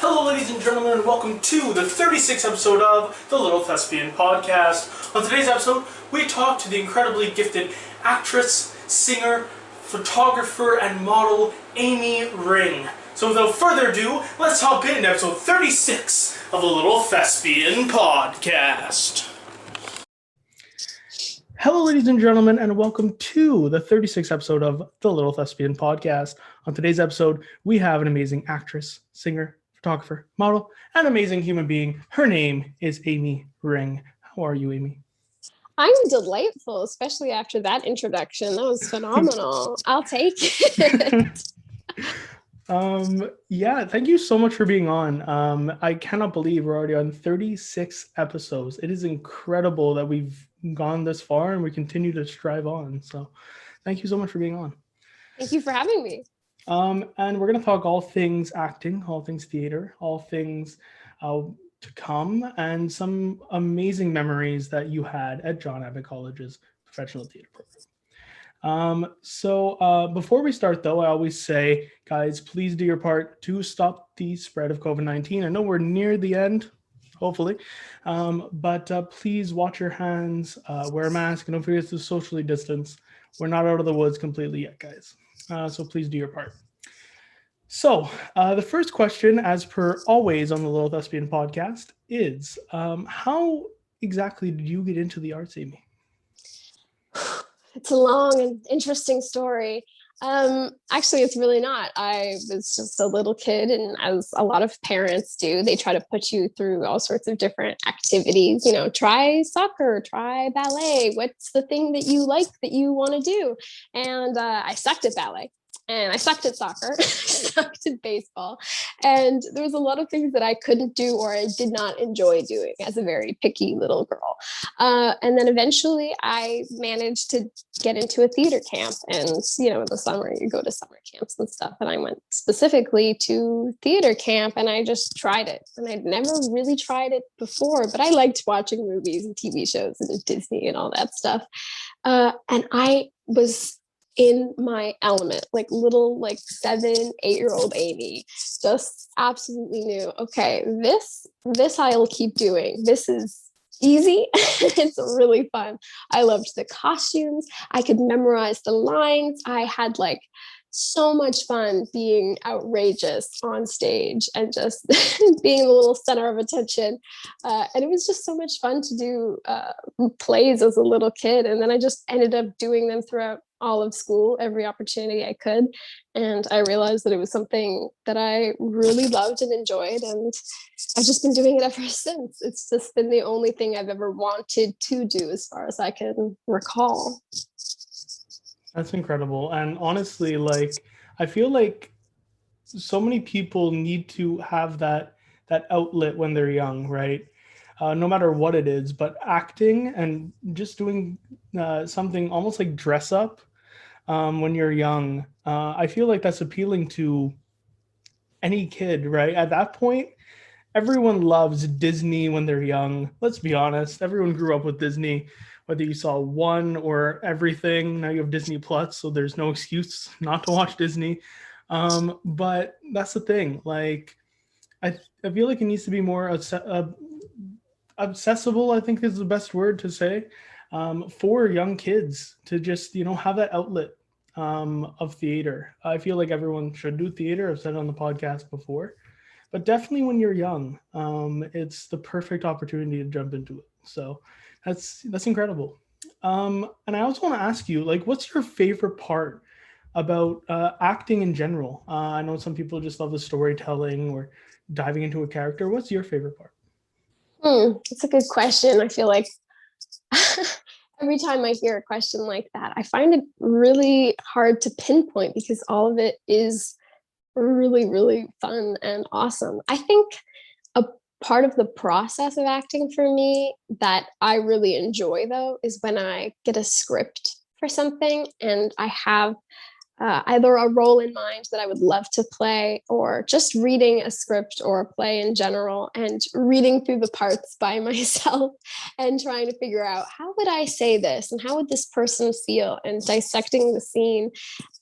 Hello ladies and gentlemen, and welcome to the 36th episode of the Little Thespian Podcast. On today's episode, we talk to the incredibly gifted actress, singer, photographer, and model, Amy Ring. So without further ado, let's hop in episode 36 of the Little Thespian Podcast. Hello ladies and gentlemen, and welcome to the 36th episode of the Little Thespian Podcast. On today's episode, we have an amazing actress, singer, photographer, model, and amazing human being. Her name is Amy Ring. How are you, Amy? I'm delightful, especially after that introduction. That was phenomenal. I'll take it. Yeah, thank you so much for being on. I cannot believe we're already on 36 episodes. It is incredible that we've gone this far and we continue to strive on. So thank you so much for being on. Thank you for having me. And we're going to talk all things acting, all things theater, all things to come, and some amazing memories that you had at John Abbott College's professional theater program. So before we start, though, I always say, guys, please do your part to stop the spread of COVID-19. I know we're near the end, hopefully, but please wash your hands, wear a mask, and don't forget to socially distance. We're not out of the woods completely yet, guys. So please do your part. So the first question, as per always on the Little Thespian Podcast, is how exactly did you get into the arts, Amy? It's a long and interesting story. Actually, it's really not. I was just a little kid, and as a lot of parents do, they try to put you through all sorts of different activities. You know, try soccer, try ballet. What's the thing that you like that you want to do? And I sucked at ballet. And I sucked at soccer, I sucked at baseball. And there was a lot of things that I couldn't do or I did not enjoy doing as a very picky little girl. And then eventually I managed to get into a theater camp. And, you know, in the summer, you go to summer camps and stuff. And I went specifically to theater camp and I just tried it. And I'd never really tried it before, but I liked watching movies and TV shows and Disney and all that stuff. And I was in my element, like little 7-8-year-old Amy, just absolutely knew, okay, this I'll keep doing. This is easy. It's really fun. I loved the costumes. I could memorize the lines. I had so much fun being outrageous on stage and just being the little center of attention. And it was just so much fun to do plays as a little kid. And then I just ended up doing them throughout all of school, every opportunity I could. And I realized that it was something that I really loved and enjoyed. And I've just been doing it ever since. It's just been the only thing I've ever wanted to do as far as I can recall. That's incredible. And honestly, I feel like so many people need to have that outlet when they're young, right? no matter what it is, but acting and just doing something almost like dress up when you're young. I feel like that's appealing to any kid, right? At that point, everyone loves Disney when they're young. Let's be honest. Everyone grew up with Disney, whether you saw one or everything. Now you have Disney Plus, so there's no excuse not to watch Disney. But that's the thing. Like, I feel like it needs to be more accessible, I think is the best word to say, for young kids to just, have that outlet of theater. I feel like everyone should do theater. I've said it on the podcast before. But definitely when you're young, it's the perfect opportunity to jump into it. So that's incredible. And I also want to ask you, like, what's your favorite part about acting in general? I know some people just love the storytelling or diving into a character. What's your favorite part? It's a good question. I feel like every time I hear a question like that, I find it really hard to pinpoint because all of it is really, really fun and awesome. I think a part of the process of acting for me that I really enjoy, though, is when I get a script for something and I have either a role in mind that I would love to play, or just reading a script or a play in general and reading through the parts by myself and trying to figure out how would I say this and how would this person feel, and dissecting the scene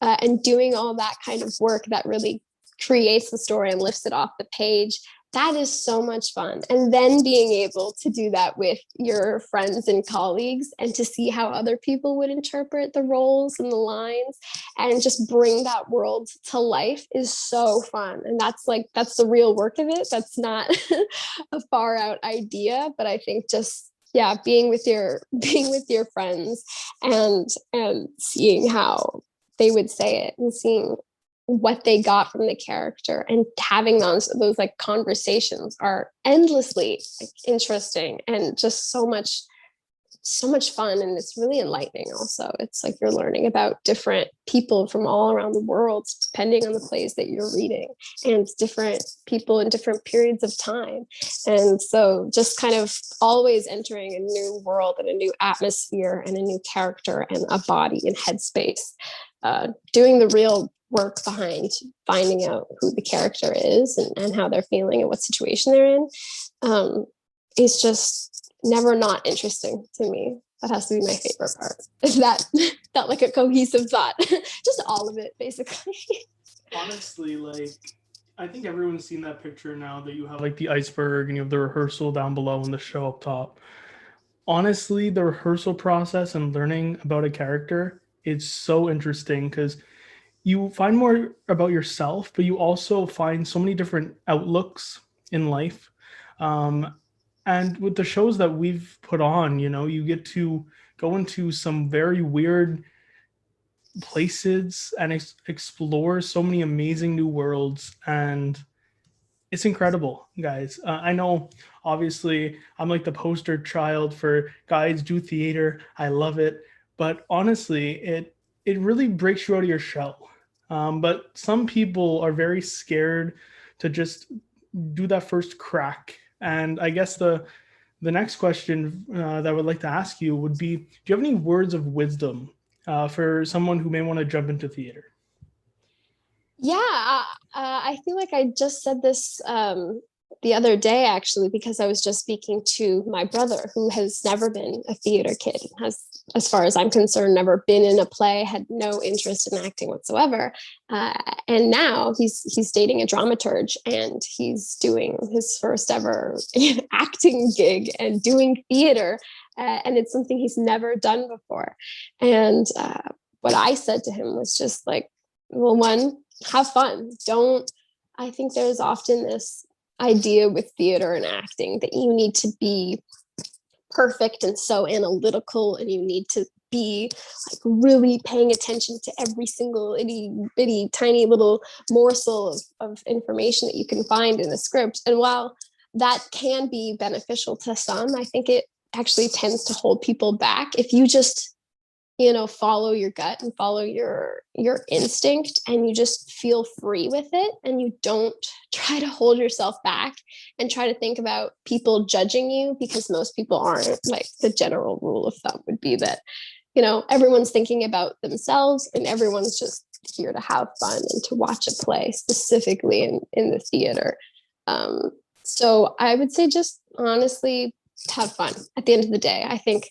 and doing all that kind of work that really creates the story and lifts it off the page. That is so much fun. And then being able to do that with your friends and colleagues and to see how other people would interpret the roles and the lines and just bring that world to life is so fun. And that's the real work of it. That's not a far out idea, but I think just being with your friends and seeing how they would say it and seeing what they got from the character and having those like conversations are endlessly interesting and just so much fun, and it's really enlightening. Also, it's like you're learning about different people from all around the world depending on the plays that you're reading, and different people in different periods of time. And so just kind of always entering a new world and a new atmosphere and a new character and a body and headspace, doing the real work behind finding out who the character is and how they're feeling and what situation they're in, is just never not interesting to me. That has to be my favorite part. Is that like a cohesive thought? Just all of it, basically. Honestly, like, I think everyone's seen that picture now that you have like the iceberg and you have the rehearsal down below and the show up top. Honestly, the rehearsal process and learning about a character is so interesting because you find more about yourself, but you also find so many different outlooks in life. And with the shows that we've put on, you get to go into some very weird places and explore so many amazing new worlds. And it's incredible, guys. I know, obviously, I'm like the poster child for guys do theater. I love it. But honestly, it really breaks you out of your shell. But some people are very scared to just do that first crack. And I guess the next question that I would like to ask you would be, do you have any words of wisdom for someone who may want to jump into theater? Yeah, I feel like I just said this the other day, actually, because I was just speaking to my brother, who has never been a theater kid, has, as far as I'm concerned, never been in a play, had no interest in acting whatsoever. And now he's dating a dramaturge, and he's doing his first ever acting gig and doing theater. And it's something he's never done before. And what I said to him was just like, well, one, have fun. I think there's often this idea with theater and acting that you need to be perfect and so analytical, and you need to be like really paying attention to every single itty bitty tiny little morsel of information that you can find in a script. And while that can be beneficial to some, I think it actually tends to hold people back if you just follow your gut and follow your instinct, and you just feel free with it, and you don't try to hold yourself back and try to think about people judging you, because most people aren't. Like, the general rule of thumb would be that everyone's thinking about themselves, and everyone's just here to have fun and to watch a play, specifically in the theater. So I would say just honestly have fun at the end of the day. I think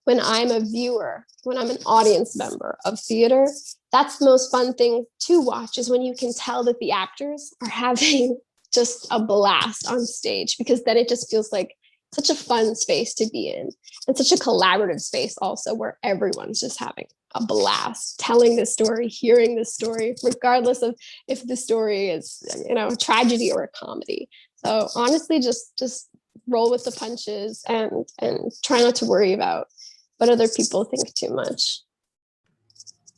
when I'm a viewer, when I'm an audience member of theater, that's the most fun thing to watch, is when you can tell that the actors are having just a blast on stage, because then it just feels like such a fun space to be in, and such a collaborative space also, where everyone's just having a blast telling the story, hearing the story, regardless of if the story is, a tragedy or a comedy. So honestly, just roll with the punches, and try not to worry about what other people think too much.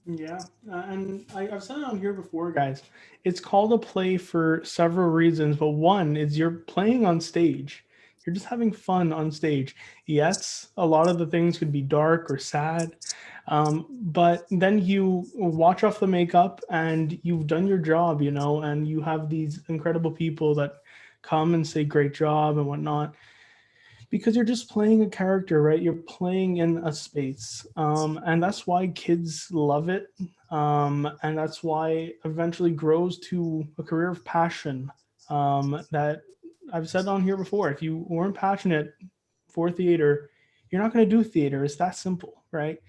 Yeah, and I've said it on here before, guys. It's called a play for several reasons, but one is you're playing on stage. You're just having fun on stage. Yes, a lot of the things could be dark or sad, but then you wash off the makeup and you've done your job, and you have these incredible people that come and say great job and whatnot, because you're just playing a character, right? You're playing in a space. And that's why kids love it. And that's why eventually grows to a career of passion, that I've said on here before. If you weren't passionate for theater, you're not going to do theater. It's that simple, right?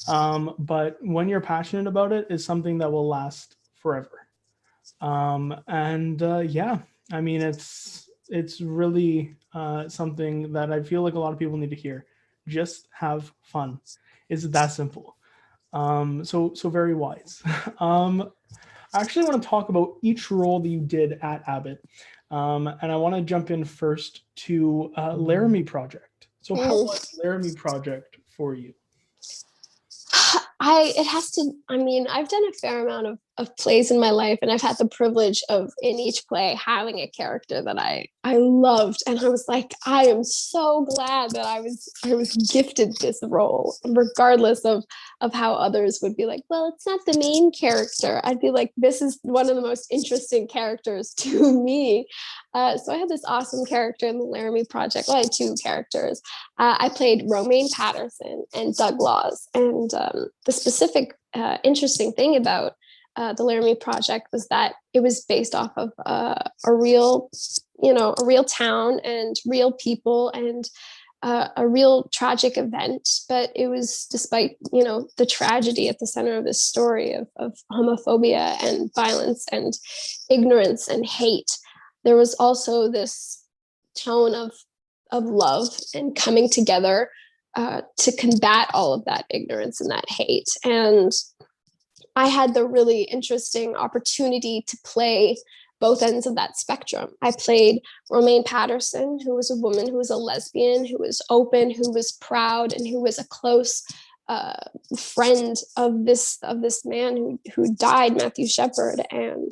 But when you're passionate about it, it's something that will last forever. Yeah, I mean, it's really something that I feel like a lot of people need to hear. Just have fun. It's that simple. So very wise. I actually want to talk about each role that you did at Abbott, and I want to jump in first to Laramie Project. So how was Laramie Project for you? I've done a fair amount of plays in my life, and I've had the privilege of, in each play, having a character that I loved. And I was like, I am so glad that I was gifted this role, regardless of how others would be like, well, it's not the main character. I'd be like, this is one of the most interesting characters to me. So I had this awesome character in the Laramie Project. Well, I had two characters. I played Romaine Patterson and Doug Laws. And the specific interesting thing about the Laramie Project was that it was based off of a real town and real people, and a real tragic event. But it was, despite the tragedy at the center of this story of homophobia and violence and ignorance and hate, there was also this tone of love and coming together to combat all of that ignorance and that hate. And I had the really interesting opportunity to play both ends of that spectrum. I played Romaine Patterson, who was a woman who was a lesbian, who was open, who was proud, and who was a close friend of this man who died, Matthew Shepard. And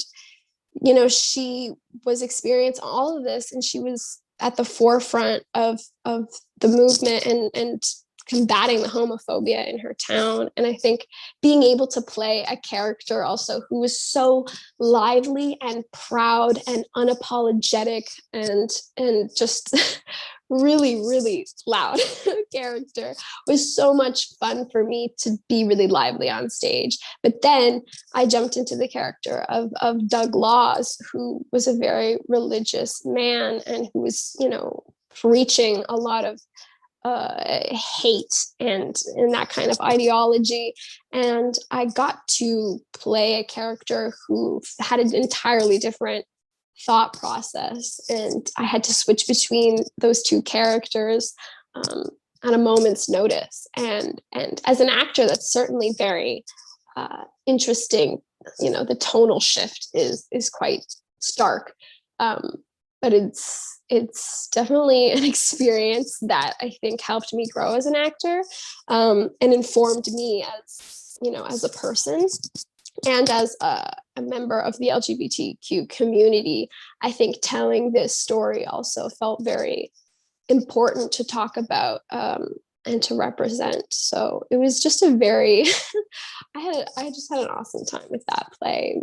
she was experiencing all of this, and she was at the forefront of the movement and combating the homophobia in her town. And I think being able to play a character also who was so lively and proud and unapologetic and just really, really loud character was so much fun for me to be really lively on stage. But then I jumped into the character of Doug Laws, who was a very religious man and who was, preaching a lot of hate and that kind of ideology. And I got to play a character who had an entirely different thought process, and I had to switch between those two characters at a moment's notice. And as an actor, that's certainly very interesting. The tonal shift is quite stark, but it's definitely an experience that I think helped me grow as an actor, and informed me as a person and as a member of the LGBTQ community. I think telling this story also felt very important to talk about and to represent. So it was just a very, I just had an awesome time with that play.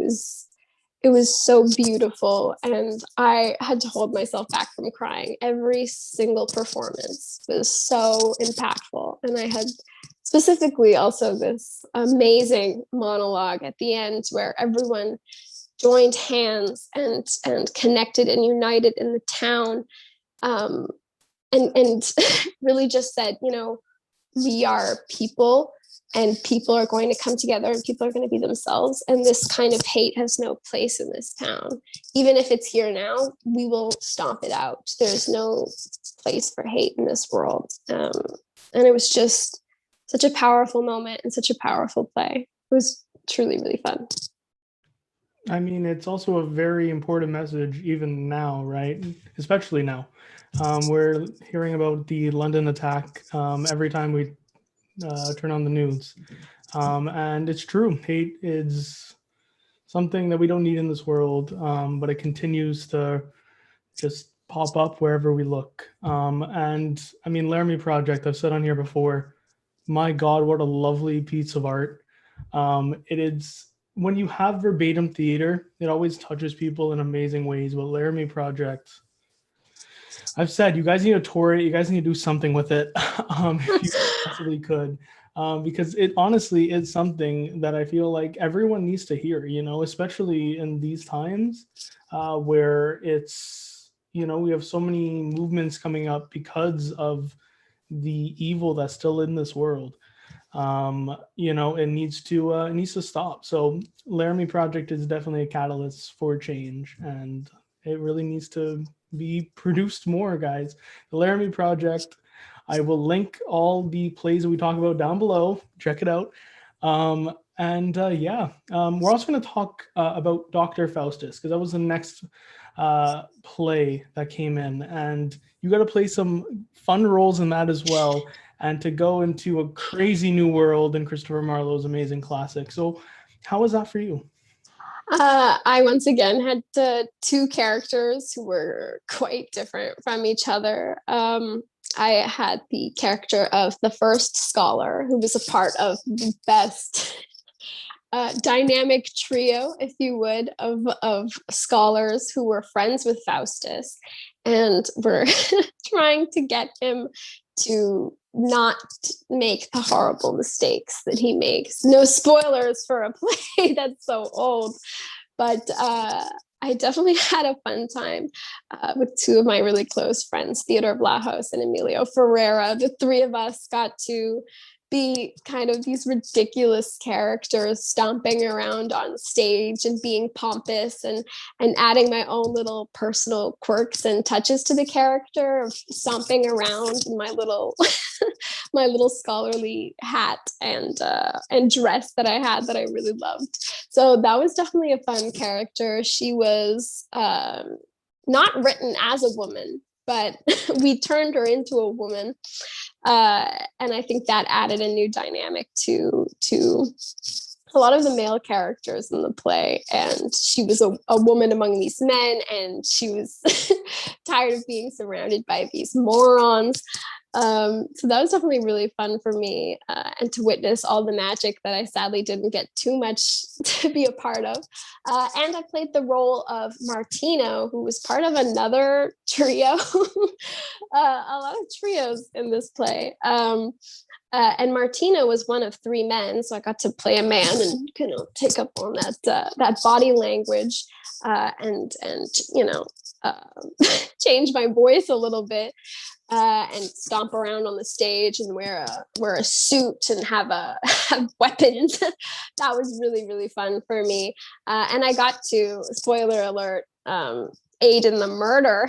It was so beautiful, and I had to hold myself back from crying. Every single performance was so impactful, and I had specifically also this amazing monologue at the end where everyone joined hands and connected and united in the town, and really just said, we are people, and people are going to come together, and people are going to be themselves, and this kind of hate has no place in this town. Even if it's here now, we will stomp it out. There's no place for hate in this world. And it was just such a powerful moment and such a powerful play. It was truly really fun. I mean, it's also a very important message even now, right? Especially now. We're hearing about the London attack every time we turn on the news. And it's true. Hate is something that we don't need in this world, but it continues to just pop up wherever we look. And I mean, Laramie Project, I've said on here before, my God, what a lovely piece of art. It is, when you have verbatim theater, it always touches people in amazing ways. But Laramie Project, I've said, you guys need to tour it. You guys need to do something with it if you possibly could. Because it honestly is something that I feel like everyone needs to hear, especially in these times where it's, we have so many movements coming up because of the evil that's still in this world. It needs to stop. So Laramie Project is definitely a catalyst for change, and it really needs to be produced more, guys. The Laramie Project, I will link all the plays that we talk about down below. Check it out. We're also going to talk about Dr. Faustus, because that was the next play that came in, and you got to play some fun roles in that as well, and to go into a crazy new world in Christopher Marlowe's amazing classic. So how was that for you? I once again had two characters who were quite different from each other. I had the character of the first scholar, who was a part of the best dynamic trio, if you would, of scholars who were friends with Faustus, and were trying to get him to not make the horrible mistakes that he makes. No spoilers for a play that's so old, but I definitely had a fun time with two of my really close friends, Theodore Blahos and Emilio Ferreira. The three of us got to be kind of these ridiculous characters stomping around on stage and being pompous and adding my own little personal quirks and touches to the character of stomping around in my little my little scholarly hat and dress that I had that I really loved. So that was definitely a fun character. She was not written as a woman, but we turned her into a woman. And I think that added a new dynamic to a lot of the male characters in the play. And she was a woman among these men, and she was tired of being surrounded by these morons. So that was definitely really fun for me, and to witness all the magic that I sadly didn't get too much to be a part of. And I played the role of Martino, who was part of another trio, a lot of trios in this play. And Martino was one of three men, so I got to play a man and take up on that body language, and change my voice a little bit. And stomp around on the stage and wear a suit and have weapons. That was really, really fun for me. And I got to, spoiler alert, aid in the murder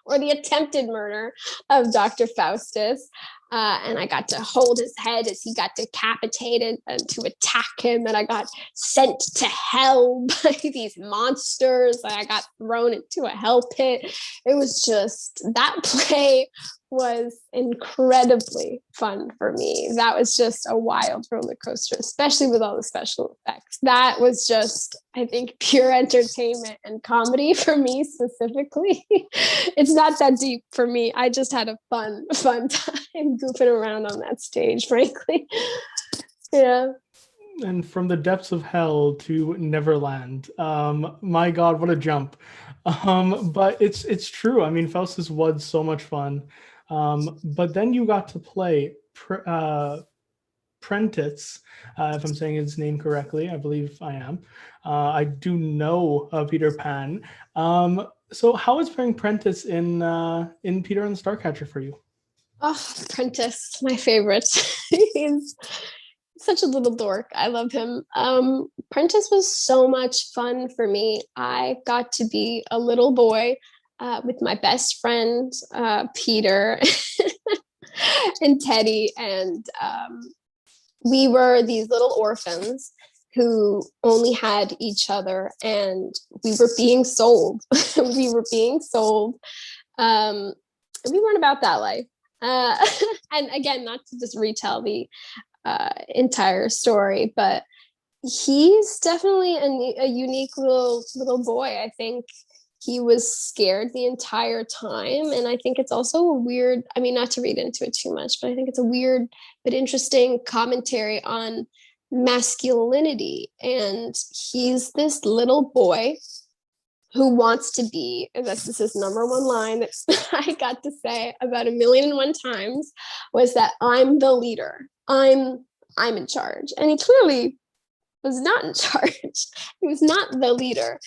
or the attempted murder of Dr. Faustus. And I got to hold his head as he got decapitated and to attack him. And I got sent to hell by these monsters. And I got thrown into a hell pit. It was just, that play was incredibly fun for me. That was just a wild roller coaster, especially with all the special effects. That was just, I think, pure entertainment and comedy for me specifically. It's not that deep for me. I just had a fun time goofing around on that stage, frankly. Yeah. And from the depths of hell to Neverland. My God, what a jump! But it's true. I mean, Faustus was so much fun. But then you got to play Prentice, if I'm saying his name correctly. I believe I am. I do know Peter Pan. So how is playing Prentice in Peter and the Starcatcher for you? Oh, Prentice, my favorite. He's such a little dork. I love him. Prentice was so much fun for me. I got to be a little boy with my best friend, Peter and Teddy. And we were these little orphans who only had each other, and we were being sold. We were being sold. We weren't about that life. And again, not to just retell the entire story, but he's definitely a unique little boy. I think he was scared the entire time, and I think it's also a weird, I mean, not to read into it too much, but I think it's a weird but interesting commentary on masculinity. And he's this little boy who wants to be, and this is his number one line that I got to say about 1,000,001 times, was that I'm the leader. I'm in charge. And he clearly was not in charge. He was not the leader.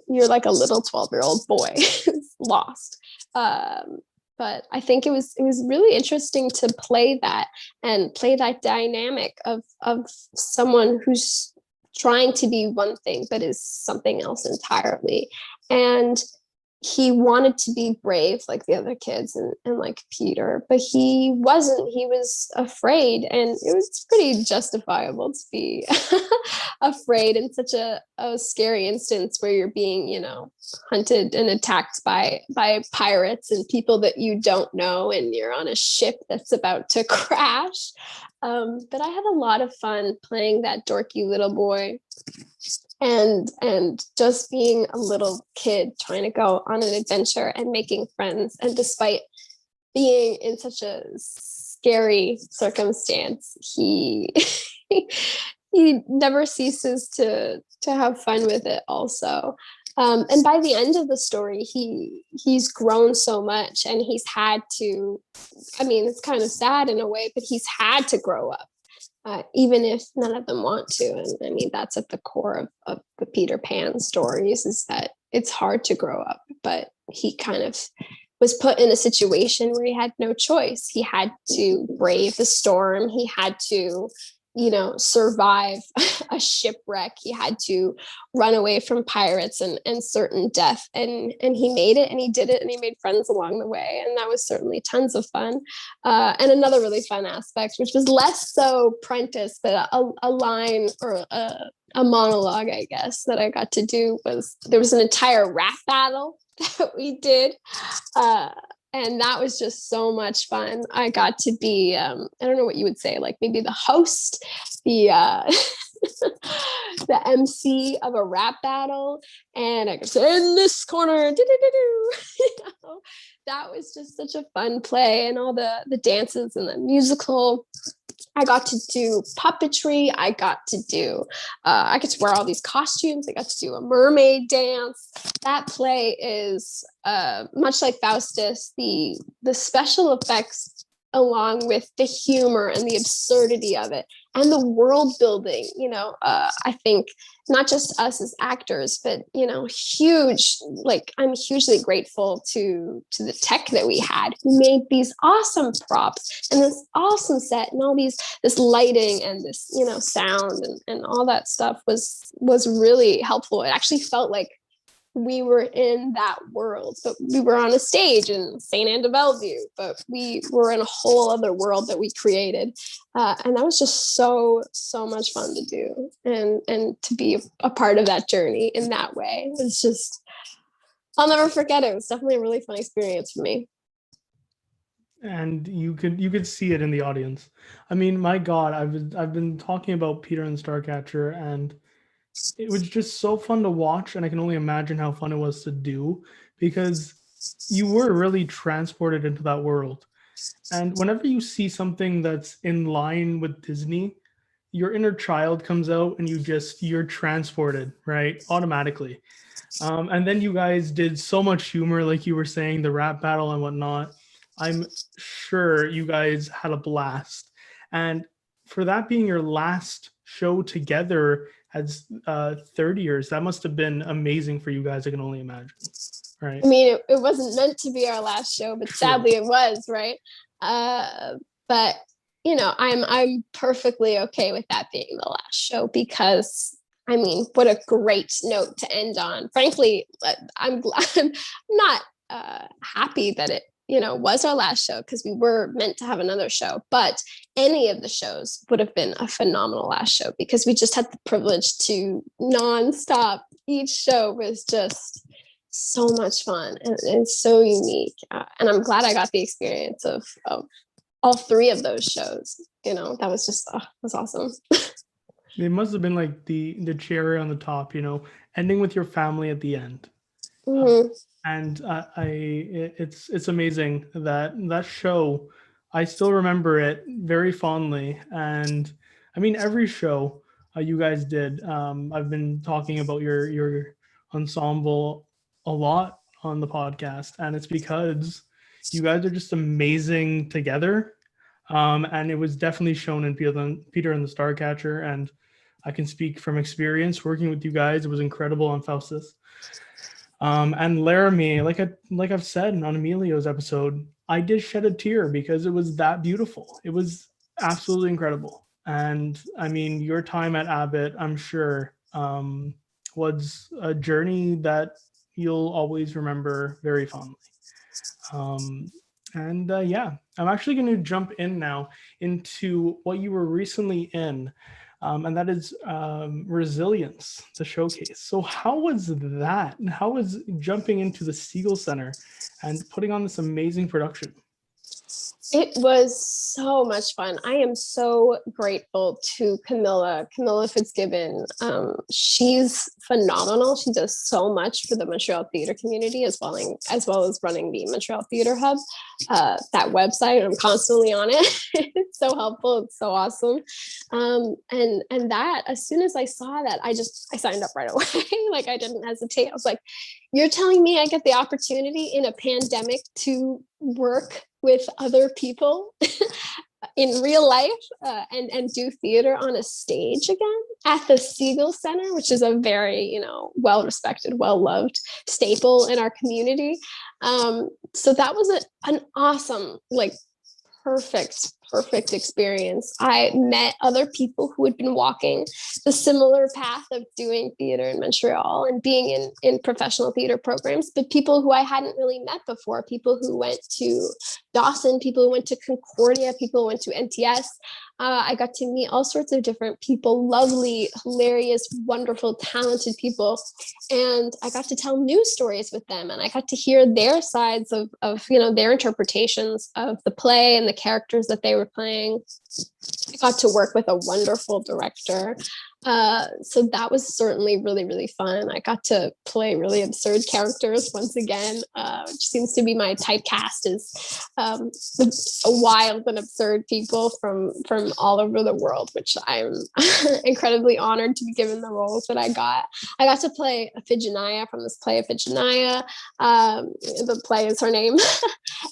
You're like a little 12-year-old boy who's lost. But I think it was really interesting to play that and play that dynamic of someone who's trying to be one thing but is something else entirely. And he wanted to be brave like the other kids and like Peter, but he wasn't. He was afraid, and it was pretty justifiable to be afraid in such a scary instance where you're being, hunted and attacked by pirates and people that you don't know, and you're on a ship that's about to crash. But I had a lot of fun playing that dorky little boy and just being a little kid trying to go on an adventure and making friends. And despite being in such a scary circumstance, he he never ceases to have fun with it also. And by the end of the story, he's grown so much, and he's had to, I mean, it's kind of sad in a way, but he's had to grow up. Even if none of them want to. And I mean, that's at the core of the Peter Pan stories, is that it's hard to grow up, but he kind of was put in a situation where he had no choice. He had to brave the storm. He had to, survive a shipwreck. He had to run away from pirates and certain death. And he made it, and he did it, and he made friends along the way. And that was certainly tons of fun. And another really fun aspect, which was less so Prentice, but a line or a monologue, I guess, that I got to do was, there was an entire rap battle that we did. And that was just so much fun. I got to be, I don't know what you would say, like maybe the host, the the MC of a rap battle. And I could say, in this corner, that was just such a fun play, and all the dances and the musical. I got to do puppetry. I got to wear all these costumes. I got to do a mermaid dance. That play is much like Faustus. The special effects, along with the humor and the absurdity of it and the world building, I think not just us as actors, but, huge, like I'm hugely grateful to the tech that we had, who made these awesome props and this awesome set and all this lighting and this, sound and all that stuff was really helpful. It actually felt like we were in that world, but we were on a stage in St. Anne de Bellevue, but we were in a whole other world that we created. And that was just so much fun to do. And to be a part of that journey in that way, it's just, I'll never forget it. It was definitely a really fun experience for me. And you could see it in the audience. I mean, my God, I've been talking about Peter and Starcatcher, and it was just so fun to watch, and I can only imagine how fun it was to do, because you were really transported into that world. And whenever you see something that's in line with Disney, your inner child comes out and you're transported, right? Automatically. And then you guys did so much humor, like you were saying, the rap battle and whatnot. I'm sure you guys had a blast. And for that being your last show together as 30 years, that must have been amazing for you guys. I can only imagine. Right. I mean, it wasn't meant to be our last show, but sadly it was, right? But I'm perfectly okay with that being the last show, because I mean, what a great note to end on. Frankly, I'm not happy that it was our last show, because we were meant to have another show, but any of the shows would have been a phenomenal last show, because we just had the privilege to nonstop. Each show was just so much fun and so unique, and I'm glad I got the experience of all three of those shows. That was just was awesome. It must have been like the cherry on the top, ending with your family at the end. Mm-hmm. And it's amazing that show. I still remember it very fondly, and I mean every show you guys did. I've been talking about your ensemble a lot on the podcast, and it's because you guys are just amazing together. And it was definitely shown in Peter and the Starcatcher, and I can speak from experience working with you guys. It was incredible on Faustus. And Laramie, like I've said on Emilio's episode, I did shed a tear because it was that beautiful. It was absolutely incredible. And I mean, your time at Abbott, I'm sure, was a journey that you'll always remember very fondly. Yeah, I'm actually going to jump in now into what you were recently in, and that is Resilience, the showcase. So how was that? And how was jumping into the Siegel Center and putting on this amazing production? It was so much fun. I am so grateful to Camilla Fitzgibbon. She's phenomenal. She does so much for the Montreal theater community, as well as running the Montreal Theater Hub. That website, I'm constantly on it. It's so helpful. It's so awesome. And that, as soon as I saw that, I signed up right away. Like, I didn't hesitate. I was like, you're telling me I get the opportunity in a pandemic to work with other people in real life, and do theater on a stage again at the Siegel Center, which is a very, well-respected, well-loved staple in our community. So that was an awesome, perfect experience. I met other people who had been walking the similar path of doing theater in Montreal and being in professional theater programs, but people who I hadn't really met before, people who went to Dawson, people who went to Concordia, people who went to NTS. I got to meet all sorts of different people, lovely, hilarious, wonderful, talented people. And I got to tell news stories with them. And I got to hear their sides of their interpretations of the play and the characters that they were playing. I got to work with a wonderful director. So that was certainly really, really fun. I got to play really absurd characters once again, which seems to be my typecast, is wild and absurd people from all over the world, which I'm incredibly honored to be given the roles that I got. I got to play Iphigenia from this play, Iphigenia. The play is her name.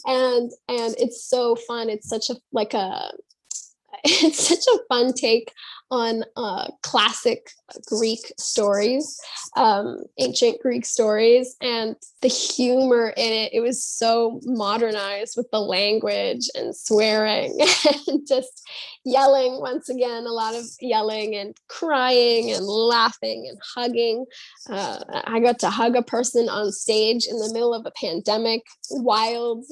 and it's so fun. It's such a fun take on classic Greek stories, ancient Greek stories, and the humor in it. It was so modernized with the language and swearing and just yelling. Once again, a lot of yelling and crying and laughing and hugging. I got to hug a person on stage in the middle of a pandemic. Wild,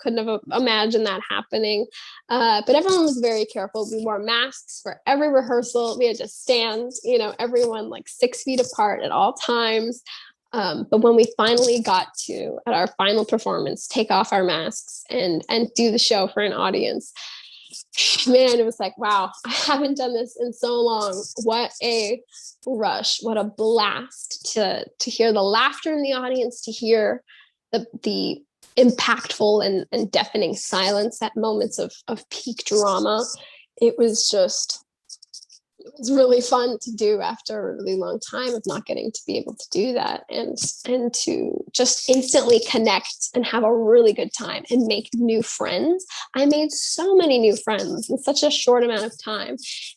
couldn't have imagined that happening. But everyone was very careful. We wore masks for every rehearsal. We had to stand, everyone 6 feet apart at all times. But when we finally got to, at our final performance, take off our masks and do the show for an audience, man, it was like, wow, I haven't done this in so long. What a rush. What a blast to hear the laughter in the audience, to hear the impactful and deafening silence at moments of peak drama. It was really fun to do after a really long time of not getting to be able to do that, and to just instantly connect and have a really good time and make new friends. I made so many new friends in such a short amount of time,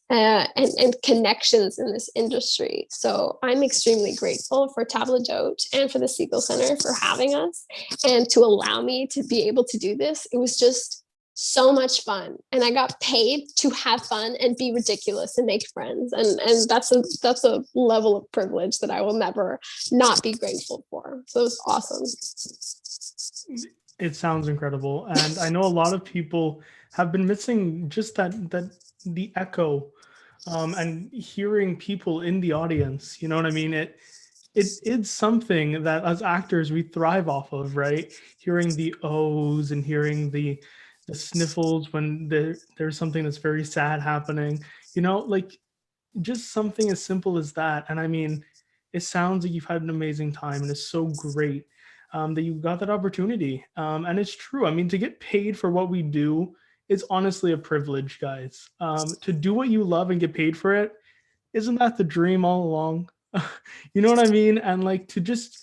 and connections in this industry. So I'm extremely grateful for Table d'Hôte and for the Siegel Center for having us and to allow me to be able to do this. It was just so much fun, and I got paid to have fun and be ridiculous and make friends, and that's a level of privilege that I will never not be grateful for. So it was awesome. It sounds incredible, and I know a lot of people have been missing just that the echo, and hearing people in the audience. You know what I mean? It's something that as actors we thrive off of, right? Hearing the O's and hearing the sniffles when there's something that's very sad happening, like just something as simple as that. And I mean, it sounds like you've had an amazing time, and it's so great that you got that opportunity. And it's true. I mean, to get paid for what we do is honestly a privilege, guys. To do what you love and get paid for it, isn't that the dream all along? You know what I mean? And like to just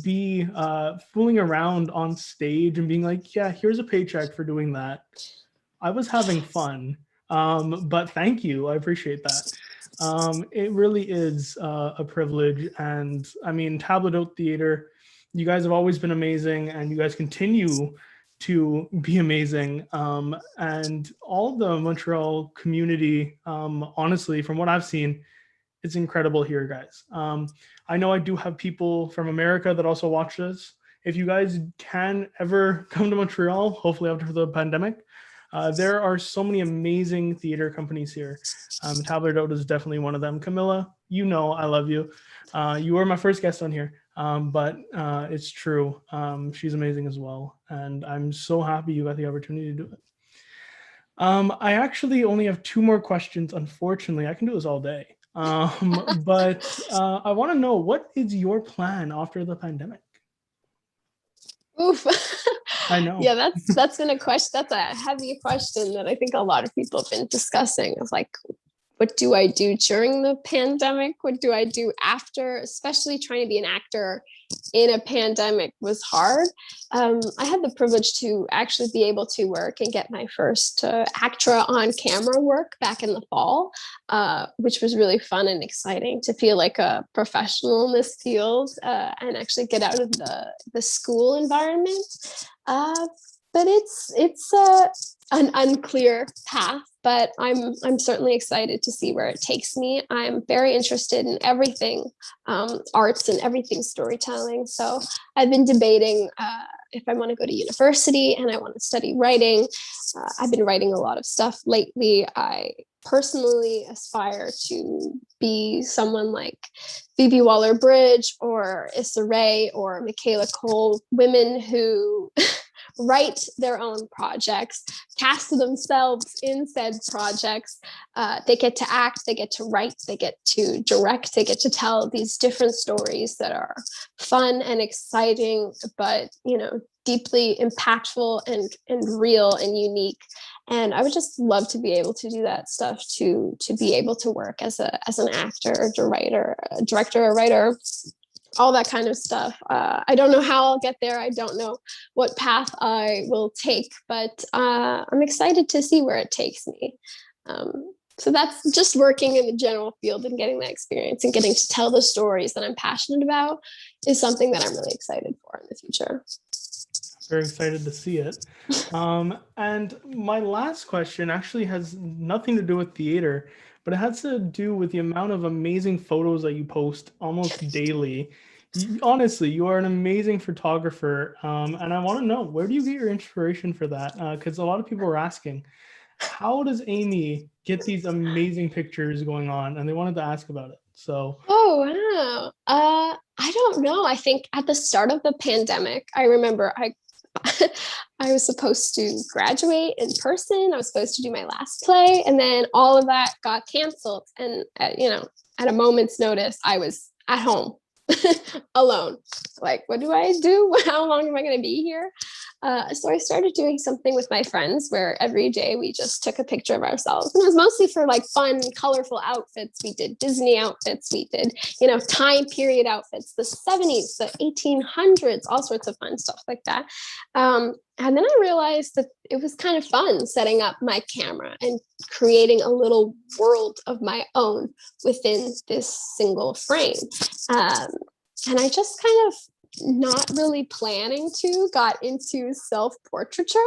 be fooling around on stage and being like, yeah, here's a paycheck for doing that. I was having fun, but thank you. I appreciate that. It really is a privilege. And I mean, Table d'Hôte Theater, you guys have always been amazing, and you guys continue to be amazing. And all the Montreal community, honestly, from what I've seen, it's incredible here, guys. I know I do have people from America that also watch this. If you guys can ever come to Montreal, hopefully after the pandemic, there are so many amazing theater companies here. Table d'Hôte is definitely one of them. Camilla, I love you. You were my first guest on here, but it's true. She's amazing as well. And I'm so happy you got the opportunity to do it. I actually only have 2 more questions. Unfortunately, I can do this all day. But I want to know, what is your plan after the pandemic? Oof. I know. Yeah, that's been a question. That's a heavy question that I think a lot of people have been discussing, of like, what do I do during the pandemic? What do I do after? Especially trying to be an actor in a pandemic was hard. I had the privilege to actually be able to work and get my first ACTRA on camera work back in the fall, which was really fun and exciting to feel like a professional in this field, and actually get out of the school environment. But it's an unclear path, but I'm certainly excited to see where it takes me. I'm very interested in everything arts and everything storytelling. So I've been debating if I want to go to university and I want to study writing. I've been writing a lot of stuff lately. I personally aspire to be someone like Phoebe Waller-Bridge or Issa Rae or Michaela Cole, women who write their own projects, cast themselves in said projects. They get to act, they get to write, they get to direct, they get to tell these different stories that are fun and exciting, but deeply impactful and real and unique. And I would just love to be able to do that stuff, to be able to work as an actor, director, or writer, all that kind of stuff. I don't know how I'll get there. I don't know what path I will take, but I'm excited to see where it takes me. So that's just working in the general field and getting that experience and getting to tell the stories that I'm passionate about is something that I'm really excited for in the future. Very excited to see it. And my last question actually has nothing to do with theater, but it has to do with the amount of amazing photos that you post almost daily. Honestly, you are an amazing photographer. And I want to know, where do you get your inspiration for that? Because a lot of people are asking, how does Amy get these amazing pictures going on? And they wanted to ask about it. So. Oh, wow. I don't know. I think at the start of the pandemic, I remember I was supposed to graduate in person. I was supposed to do my last play, and then all of that got canceled. And at a moment's notice, I was at home alone. Like, what do I do? How long am I going to be here? So I started doing something with my friends where every day we just took a picture of ourselves. And it was mostly for like fun, colorful outfits. We did Disney outfits. We did, time period outfits, the 70s, the 1800s, all sorts of fun stuff like that. And then I realized that it was kind of fun setting up my camera and creating a little world of my own within this single frame. And I just kind of, not really planning to, got into self-portraiture.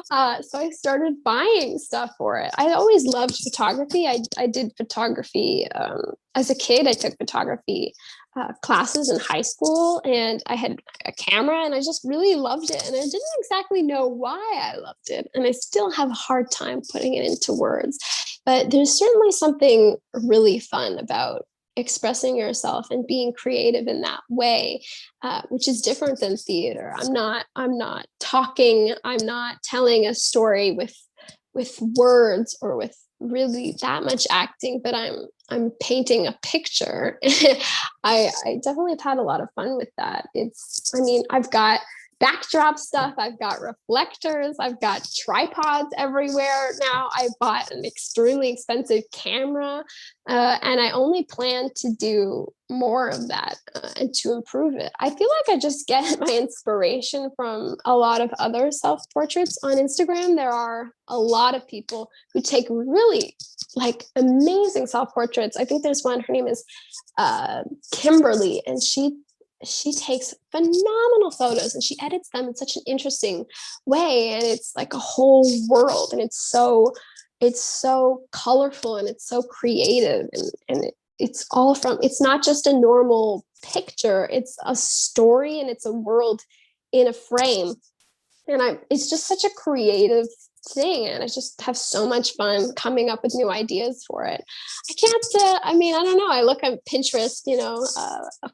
So I started buying stuff for it. I always loved photography. I did photography as a kid. I took photography classes in high school, and I had a camera, and I just really loved it. And I didn't exactly know why I loved it. And I still have a hard time putting it into words. But there's certainly something really fun about expressing yourself and being creative in that way, which is different than theater. I'm not talking, I'm not telling a story with words or with really that much acting, but I'm painting a picture. I definitely have had a lot of fun with that. I've got backdrop stuff, I've got reflectors, I've got tripods everywhere now. I bought an extremely expensive camera, and I only plan to do more of that and to improve it. I feel like I just get my inspiration from a lot of other self-portraits on Instagram. There are a lot of people who take really like amazing self-portraits. I think there's one, her name is Kimberly, and she takes phenomenal photos and she edits them in such an interesting way, and it's like a whole world, and it's so colorful and it's so creative, and it's not just a normal picture, it's a story and it's a world in a frame. And it's just such a creative thing, and I just have so much fun coming up with new ideas for it. I can't I don't know, I look at Pinterest,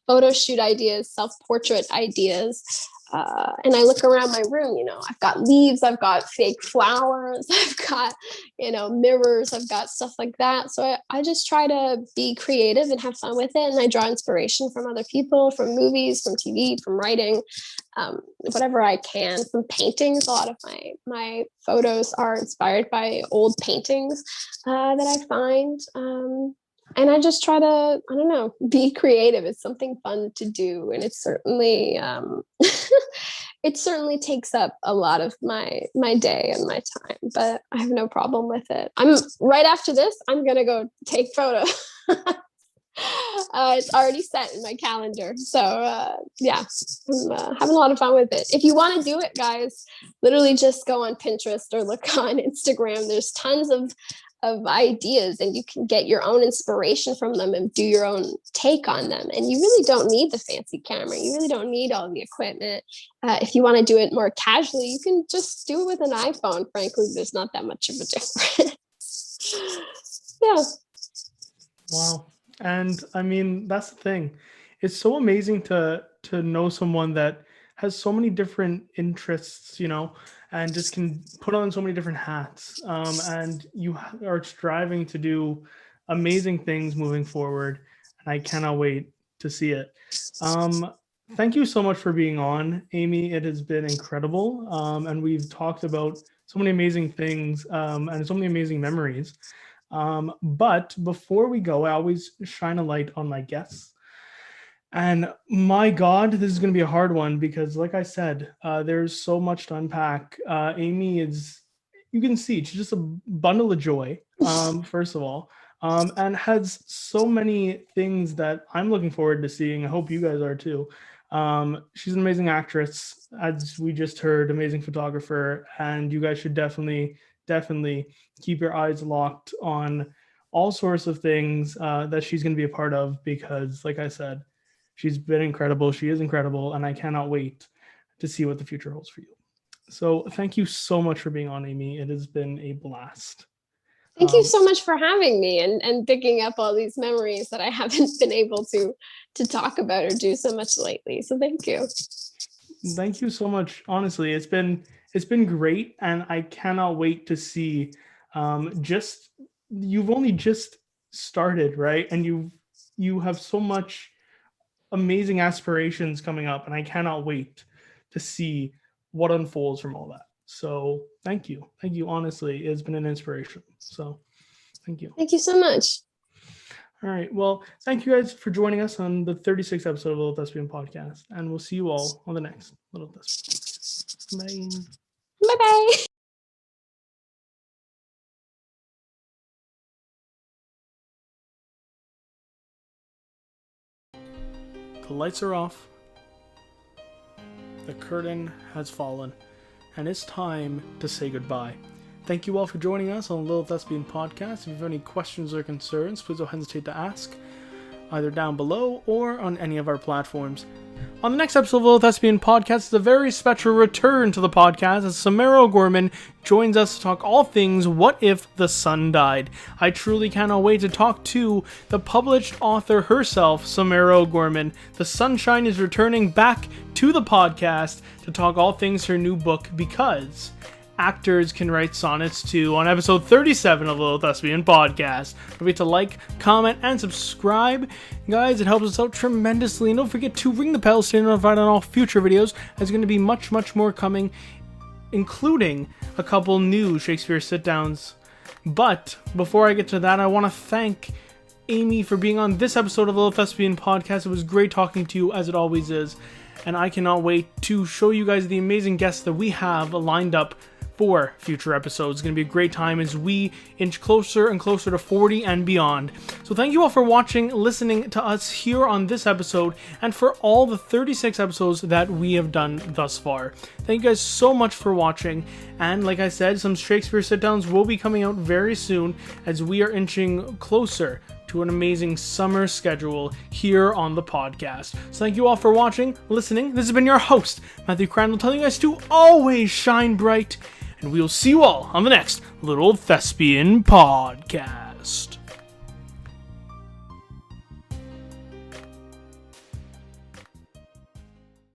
photo shoot ideas, self-portrait ideas, and I look around my room, I've got leaves, I've got fake flowers, I've got, mirrors, I've got stuff like that. So I just try to be creative and have fun with it. And I draw inspiration from other people, from movies, from TV, from writing, whatever I can, from paintings. A lot of my photos are inspired by old paintings that I find. And I just try to, I don't know, be creative. It's something fun to do. And it's certainly, it certainly takes up a lot of my day and my time, but I have no problem with it. Right after this, I'm going to go take photos. It's already set in my calendar. So yeah, I'm having a lot of fun with it. If you want to do it, guys, literally just go on Pinterest or look on Instagram. There's tons of ideas, and you can get your own inspiration from them and do your own take on them. And you really don't need the fancy camera. You really don't need all the equipment. If you want to do it more casually, you can just do it with an iPhone. Frankly, there's not that much of a difference. Yeah. Wow. And that's the thing. It's so amazing to know someone that has so many different interests, and just can put on so many different hats. And you are striving to do amazing things moving forward. And I cannot wait to see it. Thank you so much for being on, Amy. It has been incredible. And we've talked about so many amazing things and so many amazing memories. But before we go, I always shine a light on my guests. And my God, this is going to be a hard one because, like I said, there's so much to unpack. Amy you can see, she's just a bundle of joy, first of all, and has so many things that I'm looking forward to seeing. I hope you guys are too. She's an amazing actress, as we just heard, amazing photographer, and you guys should definitely keep your eyes locked on all sorts of things that she's going to be a part of, because, like I said, she's been incredible. She is incredible, and I cannot wait to see what the future holds for you. So thank you so much for being on, Amy. It has been a blast. Thank you so much for having me and picking up all these memories that I haven't been able to talk about or do so much lately. So thank you. Thank you so much. Honestly, it's been great, and I cannot wait to see. You've only just started, right? And you have so much amazing aspirations coming up, and I cannot wait to see what unfolds from all that. So thank you. Thank you. Honestly, it's been an inspiration. So thank you. Thank you so much. All right. Well, thank you guys for joining us on the 36th episode of Little Thespian Podcast. And we'll see you all on the next Little Thespian Podcast. Bye. Bye-bye. The lights are off. The curtain has fallen. And it's time to say goodbye. Thank you all for joining us on the Little Thespian Podcast. If you have any questions or concerns, please don't hesitate to ask, either down below or on any of our platforms. On the next episode of Little Thespian Podcast, it's a very special return to the podcast as Samara O'Gorman joins us to talk all things What If the Sun Died. I truly cannot wait to talk to the published author herself, Samara O'Gorman. The sunshine is returning back to the podcast to talk all things her new book, because actors can write sonnets too, on episode 37 of the Little Thespian Podcast. Don't forget to like, comment, and subscribe. Guys, it helps us out tremendously. And don't forget to ring the bell so you're notified on all future videos. There's going to be much, much more coming, including a couple new Shakespeare sit-downs. But before I get to that, I want to thank Amy for being on this episode of the Little Thespian Podcast. It was great talking to you, as it always is. And I cannot wait to show you guys the amazing guests that we have lined up for future episodes. It's going to be a great time as we inch closer and closer to 40 and beyond. So thank you all for watching, listening to us here on this episode, and for all the 36 episodes that we have done thus far. Thank you guys so much for watching, and like I said, some Shakespeare sit-downs will be coming out very soon as we are inching closer to an amazing summer schedule here on the podcast. So thank you all for watching, listening. This has been your host, Matthew Crandall, telling you guys to always shine bright, and we will see you all on the next Little Thespian Podcast.